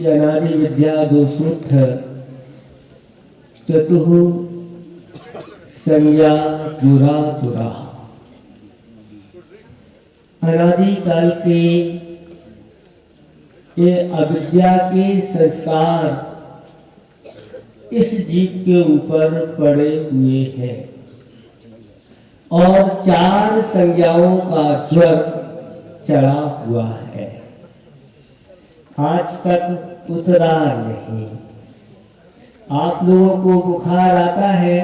कि अनादि विद्या दो सूत्र चतुः संज्ञा दुरा दुरा। अनादि काल के ये अविद्या के संस्कार इस जीव के ऊपर पड़े हुए हैं और 4 संज्ञाओं का ज्वर चढ़ा हुआ है, आज तक उतरा नहीं। आप लोगों को बुखार आता है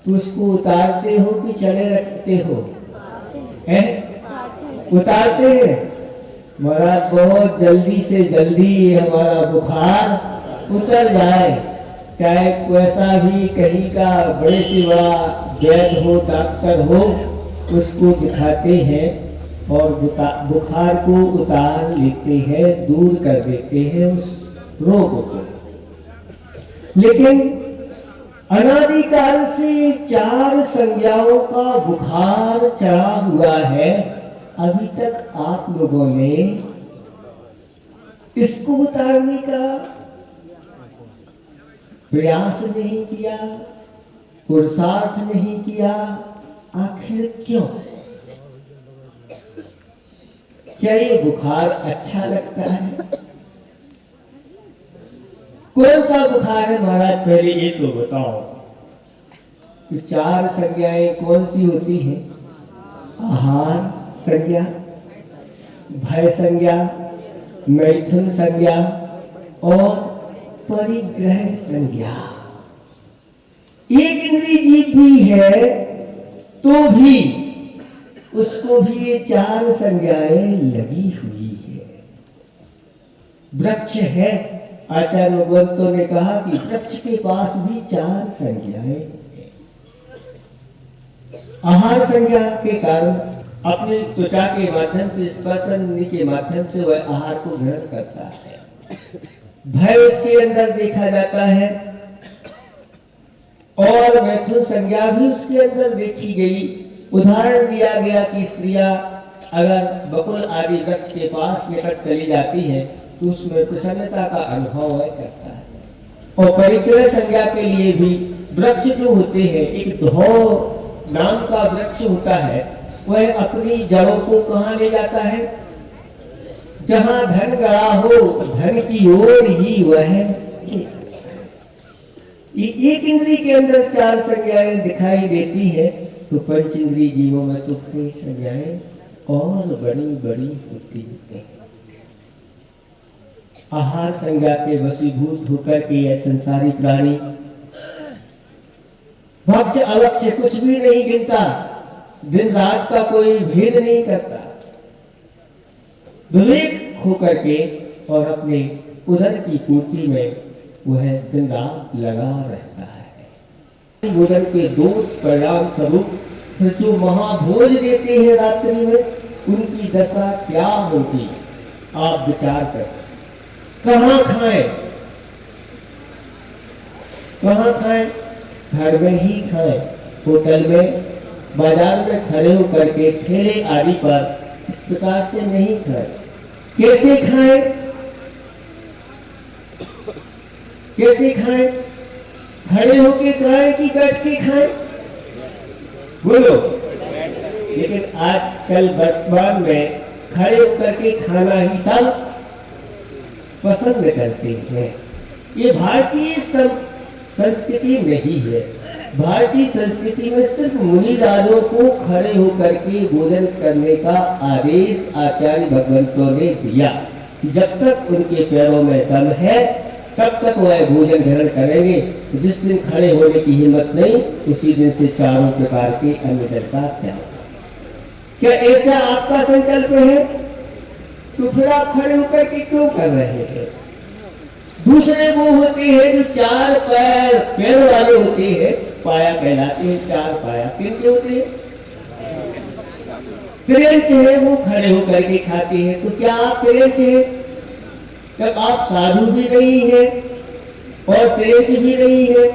तो उसको उतारते हो कि चले रखते हो? उतारते हैं। महाराज बहुत जल्दी से जल्दी हमारा बुखार उतर जाए, चाहे कैसा भी कहीं का बड़े से बड़ा वैद्य हो, डॉक्टर हो, उसको दिखाते हैं और बुखार को उतार लेते हैं, दूर कर देते हैं उस रोग को। लेकिन अनादिकाल से 4 संज्ञाओं का बुखार चढ़ा हुआ है, अभी तक आप लोगों ने इसको उतारने का प्रयास नहीं किया, पुरुषार्थ नहीं किया। आखिर क्यों? क्या ये बुखार अच्छा लगता है? कौन सा बुखार है महाराज, पहले ये तो बताओ। तो 4 संज्ञाएं कौन सी होती हैं? आहार संज्ञा, भय संज्ञा, मैथुन संज्ञा और परिग्रह संज्ञा। एक इंद्रिय जीव भी है तो भी उसको भी ये 4 संज्ञाएं लगी हुई है। वृक्ष है, आचार्य भगवंतों ने कहा कि वृक्ष के पास भी 4 संज्ञाएं हैं। आहार संज्ञा के कारण अपनी त्वचा के माध्यम से, स्पर्शन के माध्यम से वह आहार को ग्रहण करता है। भय उसके अंदर देखा जाता है और मैथुन संज्ञा भी उसके अंदर देखी गई। उदाहरण दिया गया कि स्त्रियां अगर बकुल आदि वृक्ष के पास निकट चली जाती है तो उसमें प्रसन्नता का अनुभव वह करता है। और परिग्रह संज्ञा के लिए भी वृक्ष जो होते हैं, एक धौ नाम का वृक्ष होता है, वह अपनी जड़ों को कहाँ ले जाता है? जहां धन गड़ा हो, धन की ओर ही वह। एक इंद्रिय के अंदर 4 संज्ञाएं दिखाई देती है, तो पंच इंद्रिय जीवों में तो कई संज्ञाएं और बड़ी बड़ी होती है। आहार संज्ञा के वशीभूत होकर के यह संसारी प्राणी भक्ष्य अलक्ष्य कुछ भी नहीं गिनता, दिन रात का कोई भेद नहीं करता, विवेक होकर के और अपने उदर की पूर्ति में वह दिन रात लगा रहता है। भोजन के दोष परिणाम स्वरूप फिर जो महाभोज देते हैं रात्रि में, उनकी दशा क्या होगी आप विचार कर सकते। कहाँ खाएं? कहाँ खाएं? घर में ही खाएं, होटल में, बाजार में खड़े होकर के ठेले आदि पर इस प्रकार से नहीं खाएं। कैसे खाएं? कैसे खाएं? खड़े होके खाएं कि बैठ के खाएं? बोलो। लेकिन आजकल वर्तमान में खड़े होकर के खाना ही सब पसंद करते हैं। ये भारतीय संस्कृति नहीं है। भारतीय संस्कृति में सिर्फ मुनिराजों को खड़े होकर के भोजन करने का आदेश आचार्य भगवंतों ने दिया। जब तक उनके पैरों में दम है तब तक वह भोजन ग्रहण करेंगे। जिस दिन खड़े होने की हिम्मत नहीं, उसी दिन से 4 प्रकार के अन्न जल का त्याग। क्या ऐसा आपका संकल्प है? तो फिर आप खड़े होकर के क्यों कर रहे हैं? दूसरे वो होते हैं जो 4 पैर वाले होते हैं, पाया कहलाते हैं, 4 पाया। किनके होते हैं? क्रेंच है, वो खड़े होकर के खाते हैं। तो क्या आप क्रेंच हैं? जब आप साधु भी नहीं है और क्रेंच भी नहीं है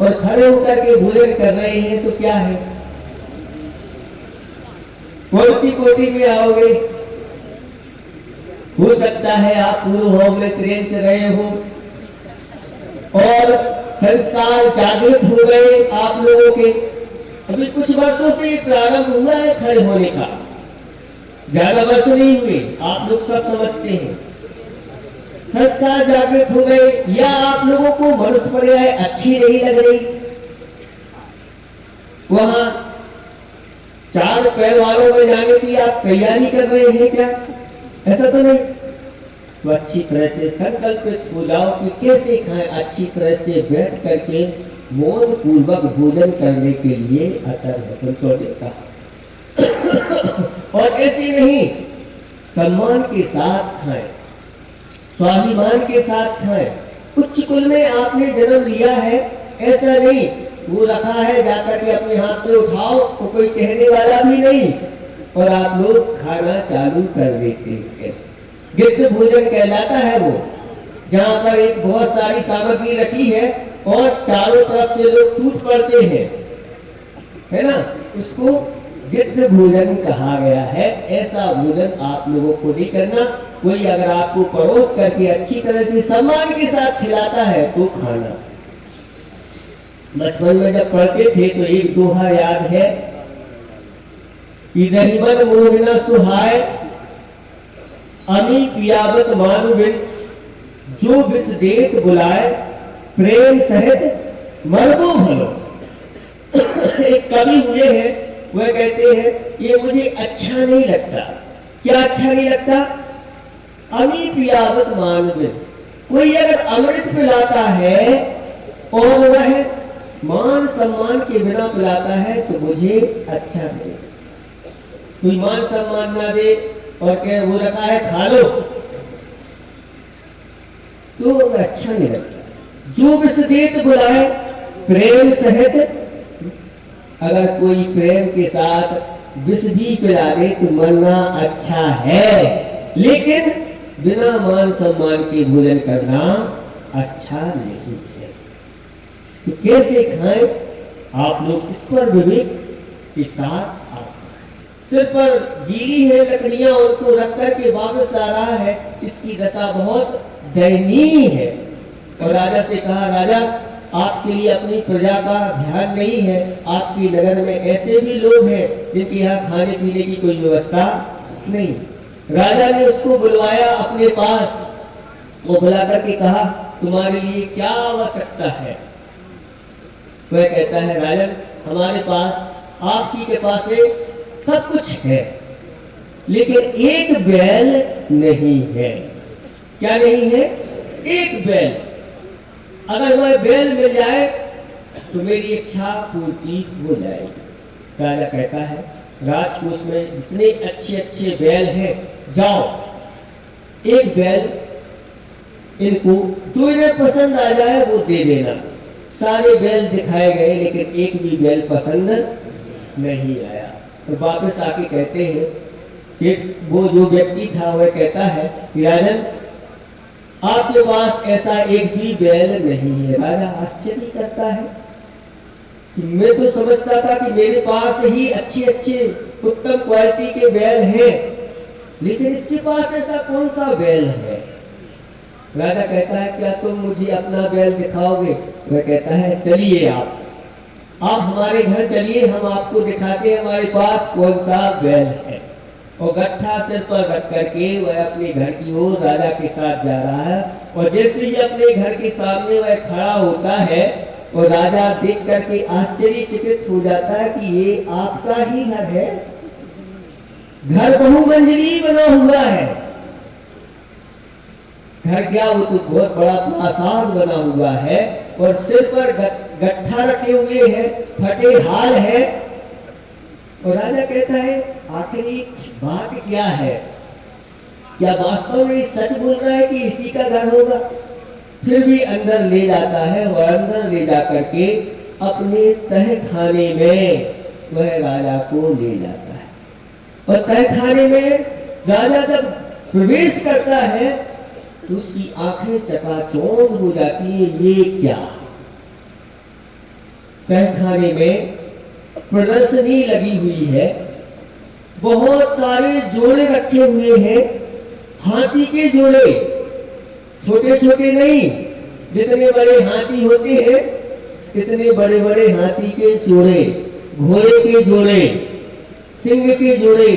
और खड़े होकर के भोजन कर रहे हैं, तो क्या है? कौन सी कोटि में आओगे? हो सकता है आप पूर्व होम में ट्रेन से रहे हो और संस्कार जागृत हो गए आप लोगों के। अभी कुछ वर्षों से प्रारंभ हुआ है खड़े होने का, ज्यादा वर्ष नहीं हुए, आप लोग सब समझते हैं। संस्कार जागृत हो गए, या आप लोगों को मनुष्य पर्याय अच्छी नहीं लग रही, वहां 4 पैर वालों में जाने की आप तैयारी कर रहे हैं क्या? ऐसा तो नहीं। तो अच्छी तरह से संकल्पित हो जाओ कि कैसे खाएं, अच्छी तरह से बैठ करके मौन पूर्वक भोजन करने के लिए आचार्य चौधरी का और ऐसे नहीं, सम्मान के साथ खाएं, स्वाभिमान के साथ खाएं। उच्च कुल में आपने जन्म लिया है, ऐसा नहीं वो रखा है जाकर के अपने हाथ से उठाओ तो कोई कहने वाला भी नहीं, और आप लोग खाना चालू कर देते हैं। गिद्ध भोजन कहलाता है वो, जहां पर एक बहुत सारी सामग्री रखी है और चारों तरफ से लोग टूट पड़ते हैं, है ना, उसको गिद्ध भोजन कहा गया है। ऐसा भोजन आप लोगों को नहीं करना। कोई अगर आपको परोस करके अच्छी तरह से सम्मान के साथ खिलाता है तो खाना। बचपन में जब पढ़ते थे तो एक दोहा याद है कि रहीमन मोहिना सुहाय अमी पियावत मानुबिन, जो विष देत बुलाए प्रेम सहित मरबो भलो। एक कवि हुए हैं, वह कहते हैं ये मुझे अच्छा नहीं लगता। क्या अच्छा नहीं लगता? अमी पियावत मानुबिन, कोई अगर अमृत पिलाता है और वह मान सम्मान के बिना पिलाता है तो मुझे अच्छा नहीं। कोई मान सम्मान ना दे और कहे वो रखा है खा लो, तो अच्छा नहीं लगता। जो विष देत बुलाए प्रेम सहित, अगर कोई प्रेम के साथ विष भी पिला दे तो मरना अच्छा है, लेकिन बिना मान सम्मान के भोजन करना अच्छा नहीं है। तो कैसे खाएं आप लोग, इस पर विवेक के साथ आप खाएं। सिर पर गीली है लकड़ियां, उनको रख करके वापस आ रहा है, इसकी दशा बहुत दयनीय है। और राजा से कहा, राजा आपके लिए अपनी प्रजा का ध्यान नहीं है, आपके नगर में ऐसे भी लोग हैं जिनके यहाँ खाने पीने की कोई व्यवस्था नहीं। राजा ने उसको बुलवाया अपने पास, वो बुला करके कहा तुम्हारे लिए क्या आवश्यकता है? वह कहता है राजन हमारे पास आपकी कृपा से सब कुछ है, लेकिन एक बैल नहीं है। क्या नहीं है? एक बैल। अगर वह बैल मिल जाए तो मेरी इच्छा पूर्ति हो जाएगी। राजा कहता है राजकोष में जितने अच्छे अच्छे बैल हैं, जाओ एक बैल इनको जो इन्हें पसंद आ जाए वो दे देना। सारे बैल दिखाए गए लेकिन एक भी बैल पसंद नहीं आया। तो वापस आके कहते हैं, सेठ वो जो व्यक्ति था वह कहता है कि राजन आपके पास ऐसा एक भी बैल नहीं है। राजा आश्चर्य करता है कि मैं तो समझता था कि मेरे पास ही अच्छे अच्छे उत्तम क्वालिटी के बैल हैं, लेकिन इसके पास ऐसा कौन सा बैल है? राजा कहता है क्या तुम मुझे अपना बैल दिखाओगे? वह कहता है चलिए आप हमारे घर चलिए, हम आपको दिखाते हैं हमारे पास कौन सा बैल है। और गट्ठा सिर पर रख करके वह अपने घर की ओर राजा के साथ जा रहा है। और जैसे ही अपने घर के सामने वह खड़ा होता है और राजा देख करके आश्चर्यचकित हो जाता है कि ये आपका ही घर है। घर बहुमंजिली बना हुआ है। घर क्या, वो तो बहुत बड़ा प्रासाद बना हुआ है और सिर पर गट्ठा रखे हुए हैं, फटे हाल है। और राजा कहता है आखिरी बात क्या है? क्या वास्तव में सच बोल रहा है कि इसी का घर होगा? फिर भी अंदर ले जाता है और अंदर ले जाकर के अपने तह खाने में वह राजा को ले जाता है। और तह खाने में राजा जब प्रवेश करता है तो उसकी आंखें चकाचौंध हो जाती है। ये क्या? तह खाने में प्रदर्शनी लगी हुई है, बहुत सारे जोड़े रखे हुए हैं, हाथी के जोड़े, छोटे छोटे नहीं, जितने बड़े हाथी होते हैं इतने बड़े बड़े हाथी के जोड़े, घोड़े के जोड़े, सिंह के जोड़े,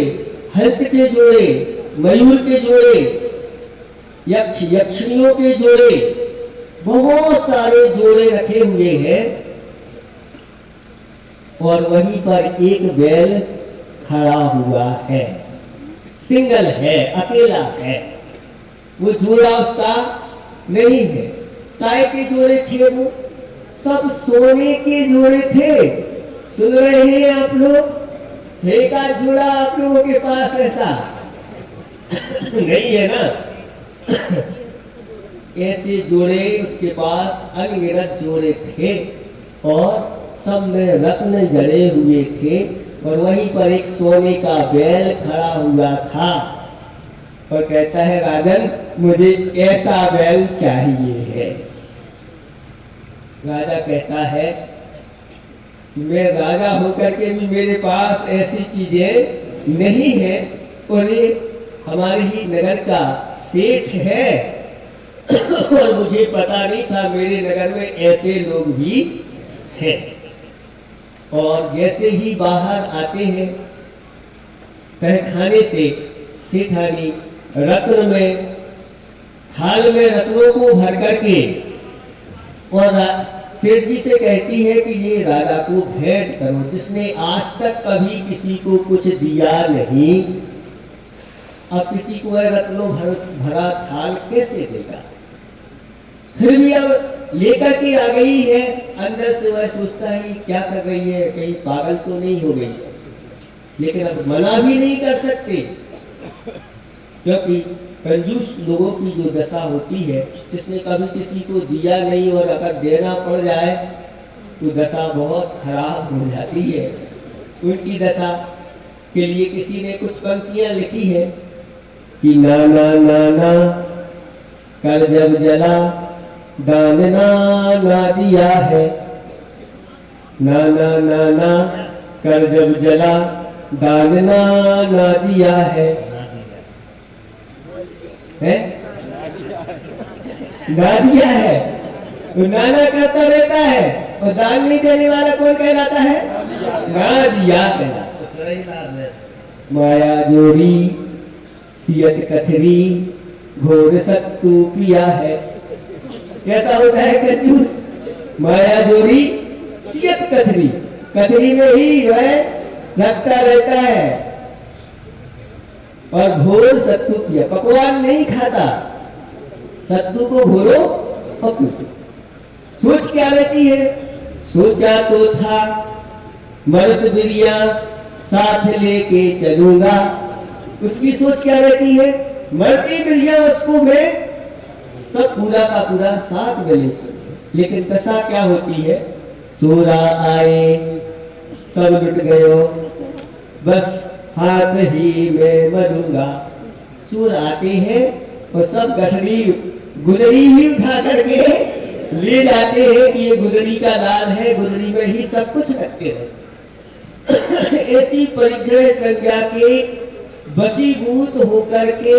हंस के जोड़े, मयूर के जोड़े, यक्ष यक्षिणियों के जोड़े, बहुत सारे जोड़े रखे हुए हैं। और वहीं पर एक बैल खड़ा हुआ है, सिंगल है, अकेला है। वो जोड़ा उसका नहीं है। काय के जोड़े थे वो? सब सोने के जोड़े थे। सुन रहे हैं आप लोग? है का जोड़ा आप लोगों के पास ऐसा? नहीं है ना? ऐसे जोड़े उसके पास अनगिनत जोड़े थे और सब में रत्न जड़े हुए थे। और वहीं पर एक सोने का बैल खड़ा हुआ था और कहता है, राजन मुझे ऐसा बैल चाहिए है। राजा कहता है, मैं राजा होकर के भी मेरे पास ऐसी चीजें नहीं है, और ये हमारे ही नगर का सेठ है और मुझे पता नहीं था मेरे नगर में ऐसे लोग भी हैं। और जैसे ही बाहर आते हैं तहखाने से, सेठानी रत्न में, थाल में रत्नों को भर करके और सेठ जी से कहती है कि ये राजा को भेंट करो, जिसने आज तक कभी किसी को कुछ दिया नहीं। अब किसी को रत्नों भरा थाल कैसे देगा? फिर भी अब लेकर के आ गई है। अंदर से वह सोचता है क्या कर रही है, कहीं पागल तो नहीं हो गई। लेकिन अब मना भी नहीं कर सकते, क्योंकि कंजूस लोगों की जो दशा होती है, जिसने कभी किसी को दिया नहीं और अगर देना पड़ जाए तो दशा बहुत खराब हो जाती है। उनकी दशा के लिए किसी ने कुछ पंक्तियां लिखी है कि नाना नाना कर जब जला दान ना दिया है, नाना नाना कर जब जला दान ना दिया है, ना दिया है। तो नाना करता रहता है और दान नहीं देने वाला कौन कहलाता है? ना दिया कहलाता। माया जोड़ी सियत कथरी घोर सत्तू पिया है। कैसा होता है कंजूस? माया जोड़ी सियत कथरी, कथरी में ही वह रखता रहता है और घोर सत्तू पिया, पकवान नहीं खाता, सत्तू को घोरो और पीछे। सोच क्या रहती है? सोचा तो था मर्द बिरिया साथ लेके चलूंगा। उसकी सोच क्या रहती है? मरती बिरिया उसको मैं सब पूरा का पूरा साथ में ले चलूं। लेकिन दशा क्या होती है? चोरा आए सब लुट गयो, बस हाथ ही में मरूंगा। चोर आते हैं और सब गठरी गुदड़ी ही उठा करके ले जाते हैं कि ये गुदड़ी का लाल है, गुदड़ी में ही सब कुछ रखते रहते। ऐसी परिग्रह संज्ञा के वशीभूत होकर के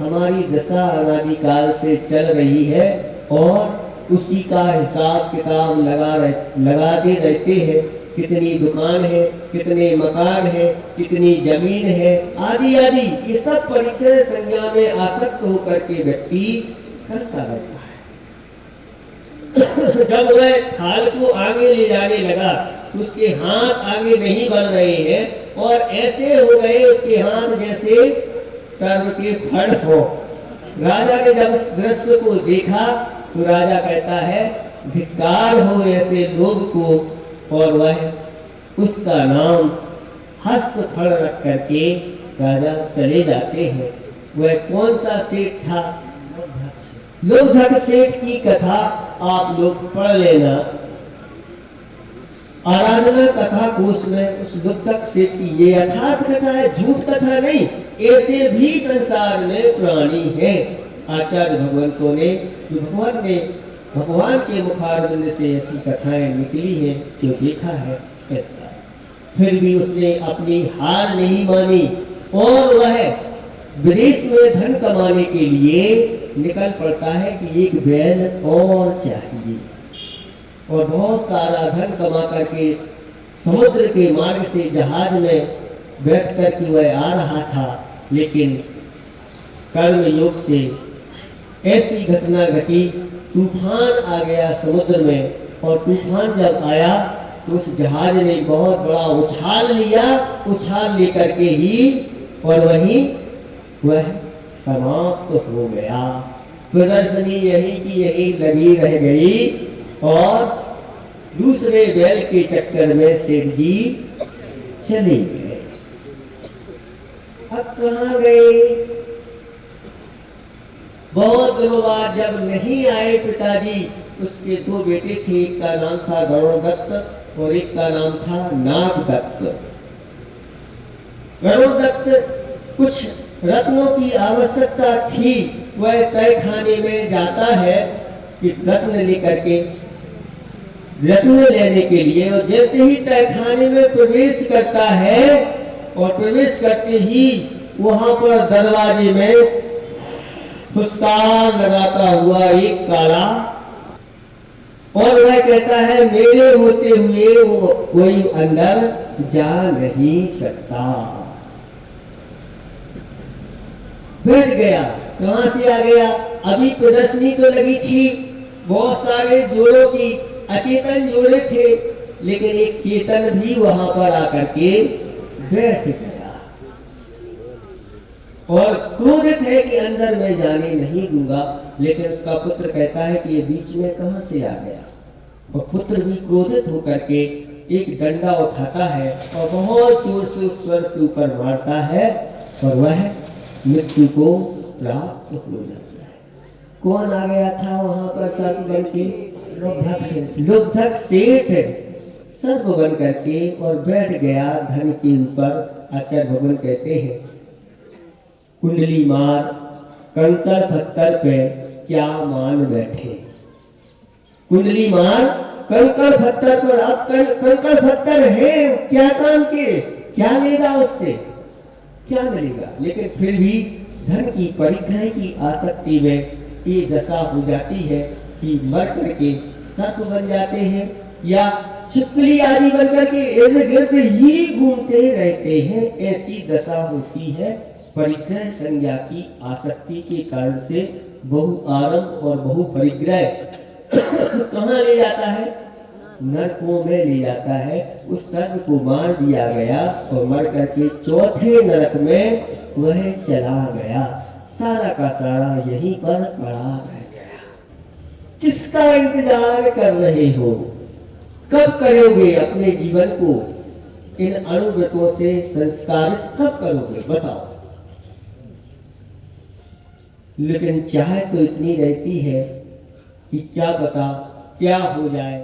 हमारी दशा अनादिकाल से चल रही है और उसी का हिसाब किताब लगाते रहते हैं। कितनी दुकान है, कितने मकान है, कितनी जमीन है, आदि आदि, ये सब परिग्रह संज्ञा में आसक्त होकर के व्यक्ति करता रहता है। जब वह थाल को आगे ले जाने लगा तो उसके हाथ आगे नहीं बढ़ रहे हैं और ऐसे हो गए उसके हाथ जैसे सर्व के फड़ हो। राजा ने जब उस दृश्य को देखा तो राजा कहता है, धिक्कार हो ऐसे लोग को। और वह उसका नाम हस्त फड़ रख करके राजा चले जाते हैं। वह कौन सा सेठ था? लोकधक सेठ की कथा आप लोग पढ़ लेना। आराधना कथा कोश में उस लोकधक सेठ की ये यथार्थ कथा है, झूठ कथा नहीं। ऐसे भी संसार में प्राणी है। आचार्य भगवंतों ने, भगवान ने, भगवान के मुखारविंद से ऐसी कथाएं निकली है, जो देखा है ऐसा। फिर भी उसने अपनी हार नहीं मानी और वह विदेश में धन कमाने के लिए निकल पड़ता है कि एक बैल और चाहिए, और बहुत सारा धन कमा करके समुद्र के मार्ग से जहाज में बैठ कर के वह आ रहा था। लेकिन कर्म योग से ऐसी घटना घटी, तूफान आ गया समुद्र में, और तूफान जब आया तो उस जहाज ने बहुत बड़ा उछाल लिया, उछाल लेकर के ही और वहीं वह समाप्त हो गया। प्रदर्शनी यही की यही लगी रह गई, और दूसरे बैल के चक्कर में सेठ जी चले गए। अब कहाँ गए? बहुत दिनों बाद जब नहीं आए पिताजी, उसके दो बेटे थे, एक का नाम था गरुड़ दत्त और एक का नाम था नाग दत्त। गरुड़ दत्त कुछ रत्नों की आवश्यकता थी, वह तय खाने में जाता है कि रत्न लेकर के, रत्न लेने के लिए, और जैसे ही तय खाने में प्रवेश करता है और प्रवेश करते ही वहां पर दरवाजे में फुसकार लगाता हुआ एक काला, और वह कहता है मेरे होते हुए वो कोई अंदर जा नहीं सकता। बैठ गया। कहां से आ गया? अभी प्रदर्शनी तो लगी थी, बहुत सारे जोड़ों की, अचेतन जोड़े थे, लेकिन एक चेतन भी वहां पर आकर के बैठ गया और क्रोधित है कि अंदर मैं जाने नहीं दूंगा। लेकिन उसका पुत्र कहता है कि ये बीच में कहां से आ गया, और पुत्र भी क्रोधित होकर के एक डंडा उठाता है और बहुत जोर से उस स्वर के ऊपर मारता है, और वह मृत्यु को प्राप्त हो जाता है। कौन आ गया था वहां पर सर्प बन के? लुब्धक सेठ सर्प बन करके और बैठ गया धन के ऊपर। आचार्य भगवान कहते हैं कुंडली मार कंकड़ पत्थर पे क्या मान बैठे। कुंडली मार कंकड़ पत्थर पर, अब कंकड़ पत्थर है क्या काम के, क्या लेगा उससे, क्या मिलेगा? लेकिन फिर भी धन की परिग्रह की आसक्ति में ये दशा हो जाती है कि मर करके सर्प बन जाते हैं या छिपकली आदि बन करके इर्द गिर्द ही घूमते रहते हैं। ऐसी दशा होती है परिग्रह संज्ञा की आसक्ति के कारण से। बहु आरंभ और बहु परिग्रह कहाँ ले जाता है? नरकों में ले जाता है। उस सर्प को मार दिया गया और मर करके चौथे नरक में वह चला गया। सारा का सारा यहीं पर पड़ा रह गया। किसका इंतजार कर रहे हो? कब करोगे अपने जीवन को इन अनुव्रतों से संस्कारित, कब करोगे बताओ? लेकिन चाह तो इतनी रहती है कि क्या पता क्या हो जाए।